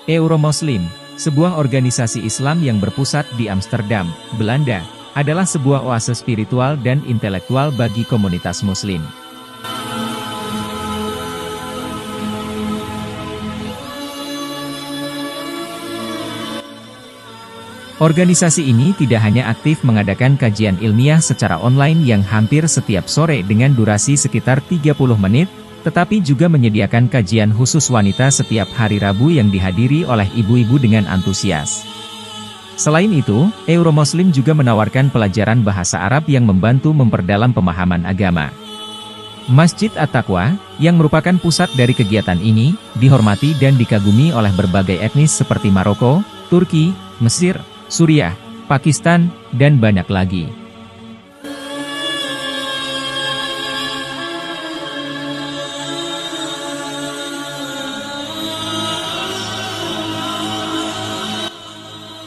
Euromuslim, sebuah organisasi Islam yang berpusat di Amsterdam, Belanda, adalah sebuah oase spiritual dan intelektual bagi komunitas Muslim. Organisasi ini tidak hanya aktif mengadakan kajian ilmiah secara online yang hampir setiap sore dengan durasi sekitar 30 menit, tetapi juga menyediakan kajian khusus wanita setiap hari Rabu yang dihadiri oleh ibu-ibu dengan antusias. Selain itu, Euromuslim juga menawarkan pelajaran bahasa Arab yang membantu memperdalam pemahaman agama. Masjid At-Taqwa, yang merupakan pusat dari kegiatan ini, dihormati dan dikagumi oleh berbagai etnis seperti Maroko, Turki, Mesir, Suriah, Pakistan, dan banyak lagi.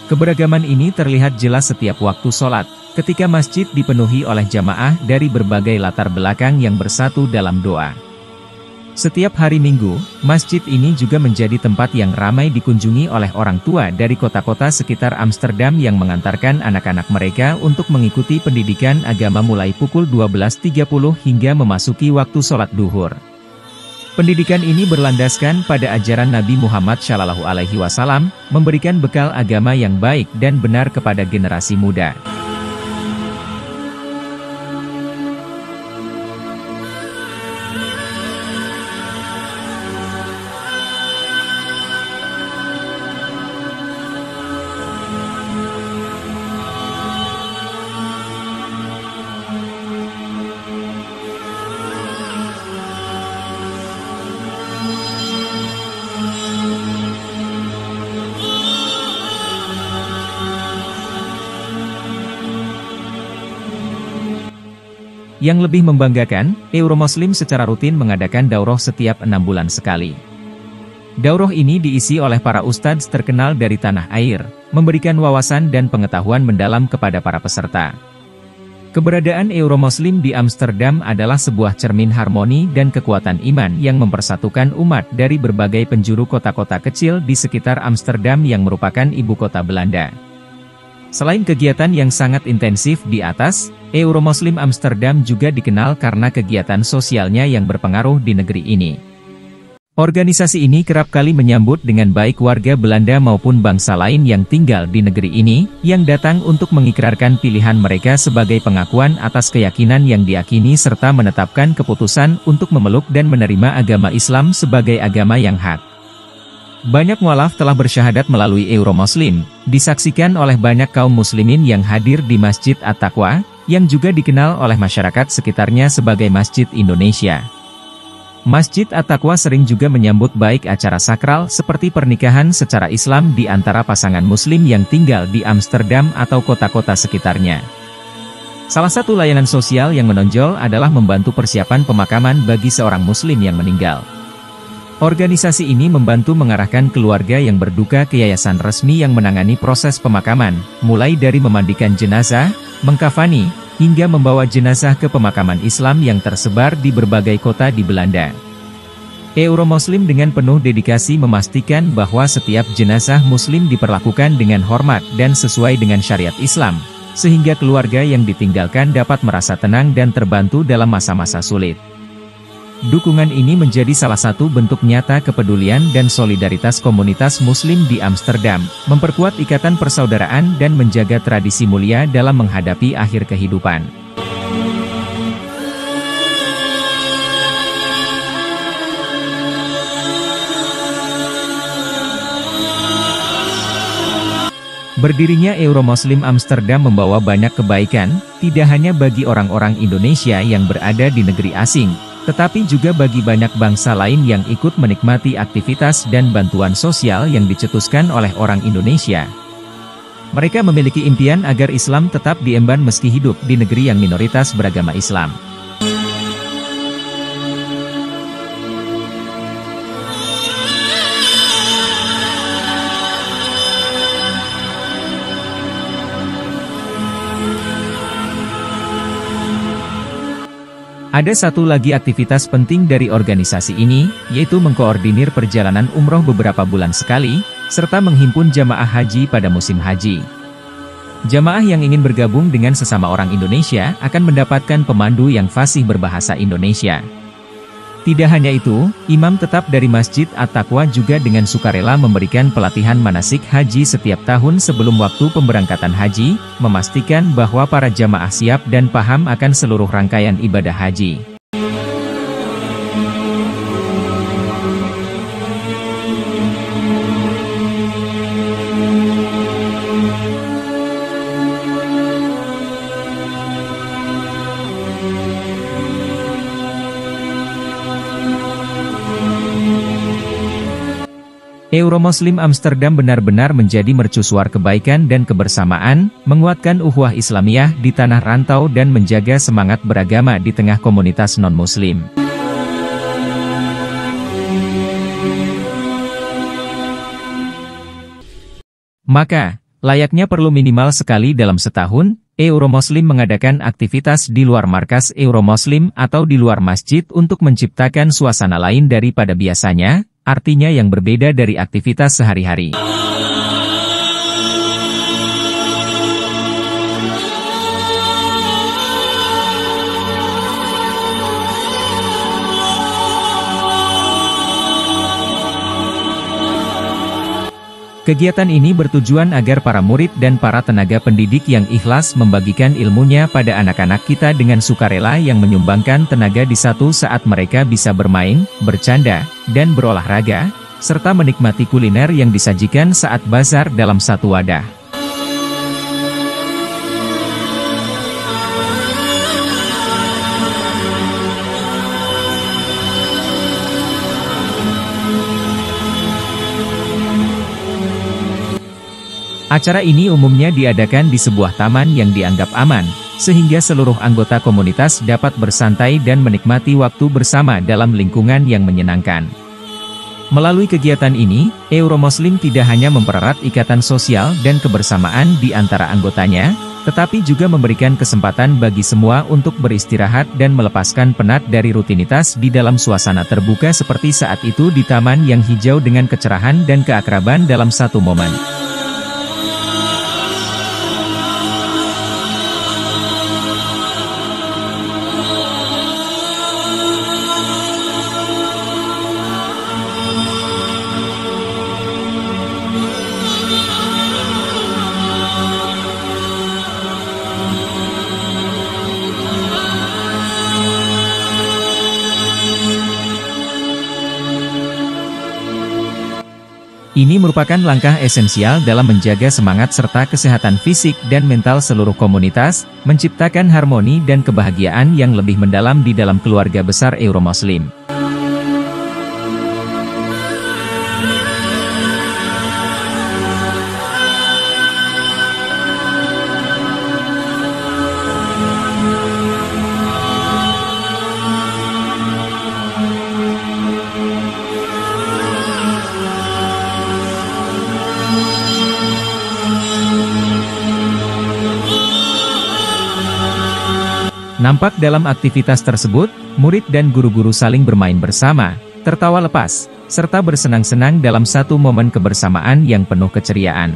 Keberagaman ini terlihat jelas setiap waktu sholat, ketika masjid dipenuhi oleh jamaah dari berbagai latar belakang yang bersatu dalam doa. Setiap hari Minggu, masjid ini juga menjadi tempat yang ramai dikunjungi oleh orang tua dari kota-kota sekitar Amsterdam yang mengantarkan anak-anak mereka untuk mengikuti pendidikan agama mulai pukul 12.30 hingga memasuki waktu sholat duhur. Pendidikan ini berlandaskan pada ajaran Nabi Muhammad SAW, memberikan bekal agama yang baik dan benar kepada generasi muda. Yang lebih membanggakan, Euromuslim secara rutin mengadakan daurah setiap 6 bulan sekali. Daurah ini diisi oleh para ustadz terkenal dari tanah air, memberikan wawasan dan pengetahuan mendalam kepada para peserta. Keberadaan Euromuslim di Amsterdam adalah sebuah cermin harmoni dan kekuatan iman yang mempersatukan umat dari berbagai penjuru kota-kota kecil di sekitar Amsterdam yang merupakan ibu kota Belanda. Selain kegiatan yang sangat intensif di atas, Euromuslim Amsterdam juga dikenal karena kegiatan sosialnya yang berpengaruh di negeri ini. Organisasi ini kerap kali menyambut dengan baik warga Belanda maupun bangsa lain yang tinggal di negeri ini, yang datang untuk mengikrarkan pilihan mereka sebagai pengakuan atas keyakinan yang diyakini serta menetapkan keputusan untuk memeluk dan menerima agama Islam sebagai agama yang hak. Banyak mualaf telah bersyahadat melalui Euromuslim, disaksikan oleh banyak kaum muslimin yang hadir di Masjid At-Taqwa, yang juga dikenal oleh masyarakat sekitarnya sebagai Masjid Indonesia. Masjid At-Taqwa sering juga menyambut baik acara sakral seperti pernikahan secara Islam di antara pasangan muslim yang tinggal di Amsterdam atau kota-kota sekitarnya. Salah satu layanan sosial yang menonjol adalah membantu persiapan pemakaman bagi seorang muslim yang meninggal. Organisasi ini membantu mengarahkan keluarga yang berduka ke yayasan resmi yang menangani proses pemakaman, mulai dari memandikan jenazah, mengkafani, hingga membawa jenazah ke pemakaman Islam yang tersebar di berbagai kota di Belanda. Euromuslim dengan penuh dedikasi memastikan bahwa setiap jenazah muslim diperlakukan dengan hormat dan sesuai dengan syariat Islam, sehingga keluarga yang ditinggalkan dapat merasa tenang dan terbantu dalam masa-masa sulit. Dukungan ini menjadi salah satu bentuk nyata kepedulian dan solidaritas komunitas muslim di Amsterdam, memperkuat ikatan persaudaraan dan menjaga tradisi mulia dalam menghadapi akhir kehidupan. Berdirinya Euromuslim Amsterdam membawa banyak kebaikan, tidak hanya bagi orang-orang Indonesia yang berada di negeri asing, tetapi juga bagi banyak bangsa lain yang ikut menikmati aktivitas dan bantuan sosial yang dicetuskan oleh orang Indonesia. Mereka memiliki impian agar Islam tetap diemban meski hidup di negeri yang minoritas beragama Islam. Ada satu lagi aktivitas penting dari organisasi ini, yaitu mengkoordinir perjalanan umroh beberapa bulan sekali, serta menghimpun jamaah haji pada musim haji. Jamaah yang ingin bergabung dengan sesama orang Indonesia akan mendapatkan pemandu yang fasih berbahasa Indonesia. Tidak hanya itu, imam tetap dari Masjid At-Taqwa juga dengan sukarela memberikan pelatihan manasik haji setiap tahun sebelum waktu pemberangkatan haji, memastikan bahwa para jamaah siap dan paham akan seluruh rangkaian ibadah haji. Euromuslim Amsterdam benar-benar menjadi mercusuar kebaikan dan kebersamaan, menguatkan ukhuwah Islamiyah di tanah rantau dan menjaga semangat beragama di tengah komunitas non-muslim. Maka, layaknya perlu minimal sekali dalam setahun, Euromuslim mengadakan aktivitas di luar markas Euromuslim atau di luar masjid untuk menciptakan suasana lain daripada biasanya, artinya yang berbeda dari aktivitas sehari-hari. Kegiatan ini bertujuan agar para murid dan para tenaga pendidik yang ikhlas membagikan ilmunya pada anak-anak kita dengan sukarela yang menyumbangkan tenaga di satu saat mereka bisa bermain, bercanda, dan berolahraga, serta menikmati kuliner yang disajikan saat bazar dalam satu wadah. Acara ini umumnya diadakan di sebuah taman yang dianggap aman, sehingga seluruh anggota komunitas dapat bersantai dan menikmati waktu bersama dalam lingkungan yang menyenangkan. Melalui kegiatan ini, Euromuslim tidak hanya mempererat ikatan sosial dan kebersamaan di antara anggotanya, tetapi juga memberikan kesempatan bagi semua untuk beristirahat dan melepaskan penat dari rutinitas di dalam suasana terbuka seperti saat itu di taman yang hijau dengan kecerahan dan keakraban dalam satu momen. Ini merupakan langkah esensial dalam menjaga semangat serta kesehatan fisik dan mental seluruh komunitas, menciptakan harmoni dan kebahagiaan yang lebih mendalam di dalam keluarga besar Euromuslim. Nampak dalam aktivitas tersebut, murid dan guru-guru saling bermain bersama, tertawa lepas, serta bersenang-senang dalam satu momen kebersamaan yang penuh keceriaan.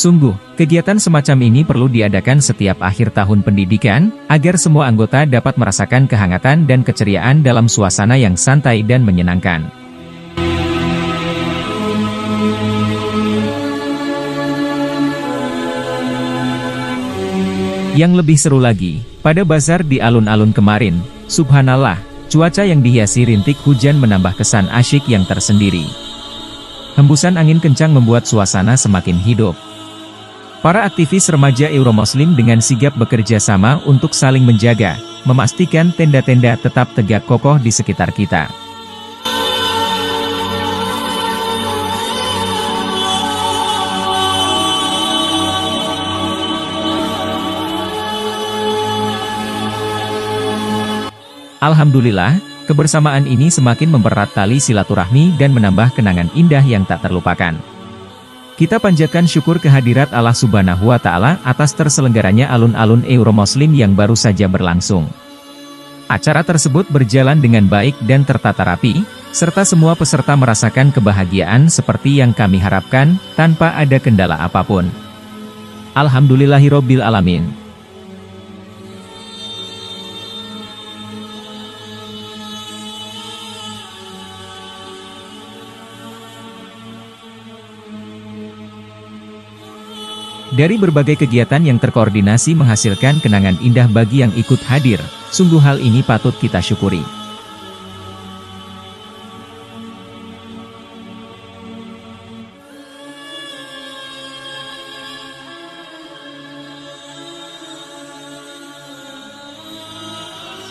Sungguh, kegiatan semacam ini perlu diadakan setiap akhir tahun pendidikan, agar semua anggota dapat merasakan kehangatan dan keceriaan dalam suasana yang santai dan menyenangkan. Yang lebih seru lagi, pada bazar di alun-alun kemarin, subhanallah, cuaca yang dihiasi rintik hujan menambah kesan asyik yang tersendiri. Hembusan angin kencang membuat suasana semakin hidup. Para aktivis remaja Euromuslim dengan sigap bekerja sama untuk saling menjaga, memastikan tenda-tenda tetap tegak kokoh di sekitar kita. Alhamdulillah, kebersamaan ini semakin mempererat tali silaturahmi dan menambah kenangan indah yang tak terlupakan. Kita panjatkan syukur kehadirat Allah Subhanahu wa Ta'ala atas terselenggaranya alun-alun Euromuslim yang baru saja berlangsung. Acara tersebut berjalan dengan baik dan tertata rapi, serta semua peserta merasakan kebahagiaan seperti yang kami harapkan, tanpa ada kendala apapun. Alhamdulillahirobbil alamin. Dari berbagai kegiatan yang terkoordinasi menghasilkan kenangan indah bagi yang ikut hadir, sungguh hal ini patut kita syukuri.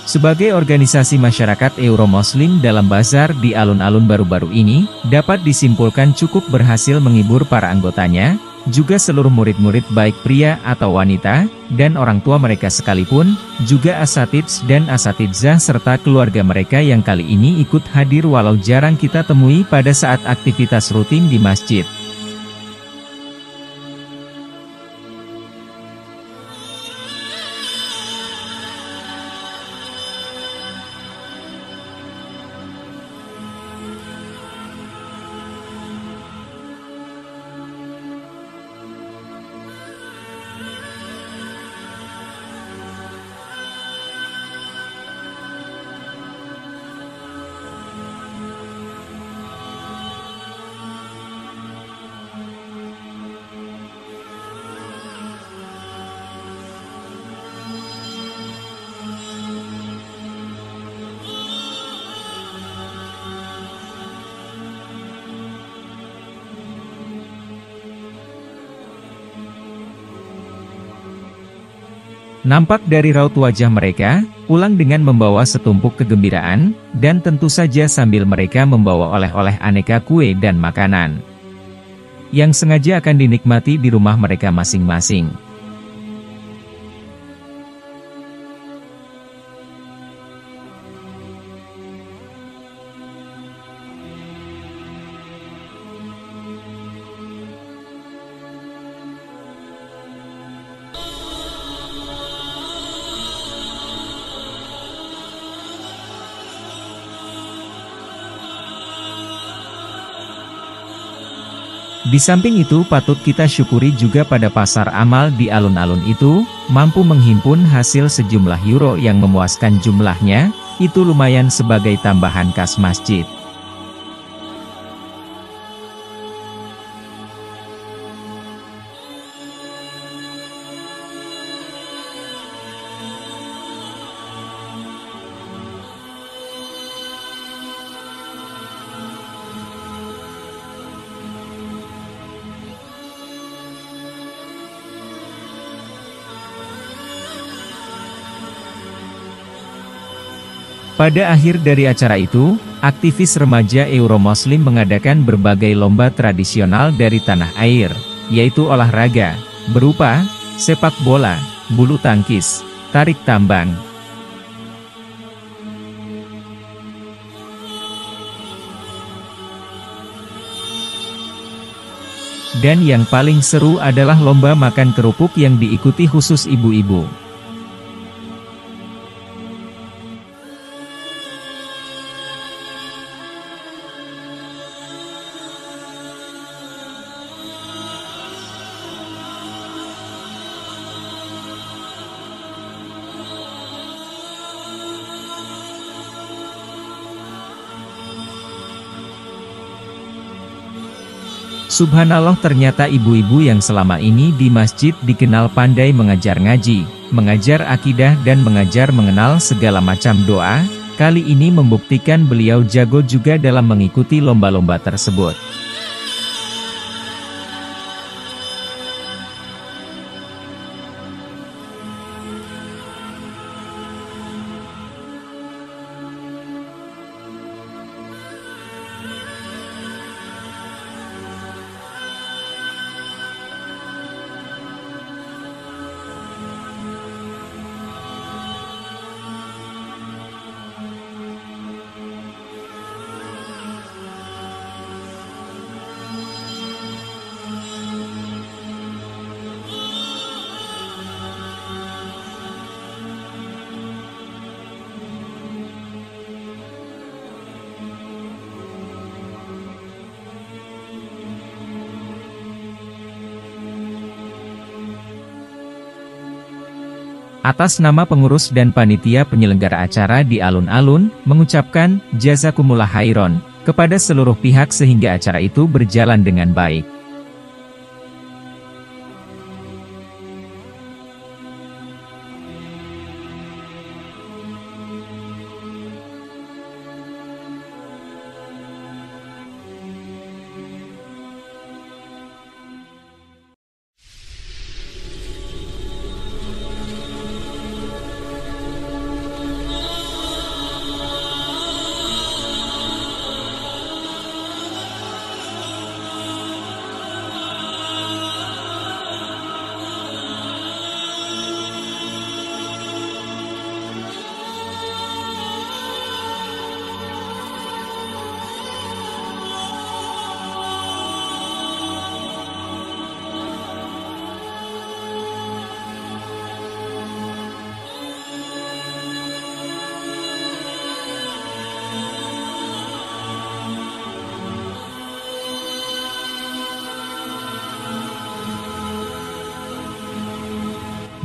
Sebagai organisasi masyarakat Euromuslim dalam bazar di alun-alun baru-baru ini, dapat disimpulkan cukup berhasil menghibur para anggotanya, juga seluruh murid-murid baik pria atau wanita, dan orang tua mereka sekalipun, juga asatidzah dan asatidzah serta keluarga mereka yang kali ini ikut hadir walau jarang kita temui pada saat aktivitas rutin di masjid. Nampak dari raut wajah mereka, pulang dengan membawa setumpuk kegembiraan, dan tentu saja sambil mereka membawa oleh-oleh aneka kue dan makanan, yang sengaja akan dinikmati di rumah mereka masing-masing. Di samping itu patut kita syukuri juga pada pasar amal di alun-alun itu, mampu menghimpun hasil sejumlah euro yang memuaskan jumlahnya, itu lumayan sebagai tambahan kas masjid. Pada akhir dari acara itu, aktivis remaja Euromuslim mengadakan berbagai lomba tradisional dari tanah air, yaitu olahraga, berupa sepak bola, bulu tangkis, tarik tambang, dan yang paling seru adalah lomba makan kerupuk yang diikuti khusus ibu-ibu. Subhanallah, ternyata ibu-ibu yang selama ini di masjid dikenal pandai mengajar ngaji, mengajar akidah dan mengajar mengenal segala macam doa, kali ini membuktikan beliau jago juga dalam mengikuti lomba-lomba tersebut. Atas nama pengurus dan panitia penyelenggara acara di alun-alun, mengucapkan jazakumullah khairon kepada seluruh pihak sehingga acara itu berjalan dengan baik.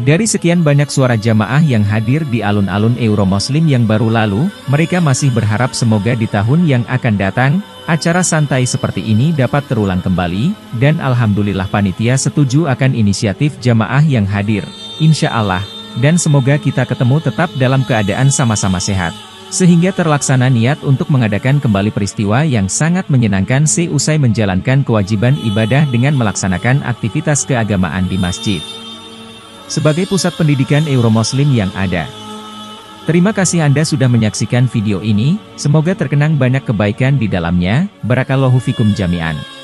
Dari sekian banyak suara jamaah yang hadir di alun-alun Euromuslim yang baru lalu, mereka masih berharap semoga di tahun yang akan datang, acara santai seperti ini dapat terulang kembali, dan alhamdulillah panitia setuju akan inisiatif jamaah yang hadir. Insya Allah, dan semoga kita ketemu tetap dalam keadaan sama-sama sehat. Sehingga terlaksana niat untuk mengadakan kembali peristiwa yang sangat menyenangkan seusai menjalankan kewajiban ibadah dengan melaksanakan aktivitas keagamaan di masjid sebagai pusat pendidikan Euromuslim yang ada. Terima kasih Anda sudah menyaksikan video ini, semoga terkenang banyak kebaikan di dalamnya, barakallahu fikum jami'an.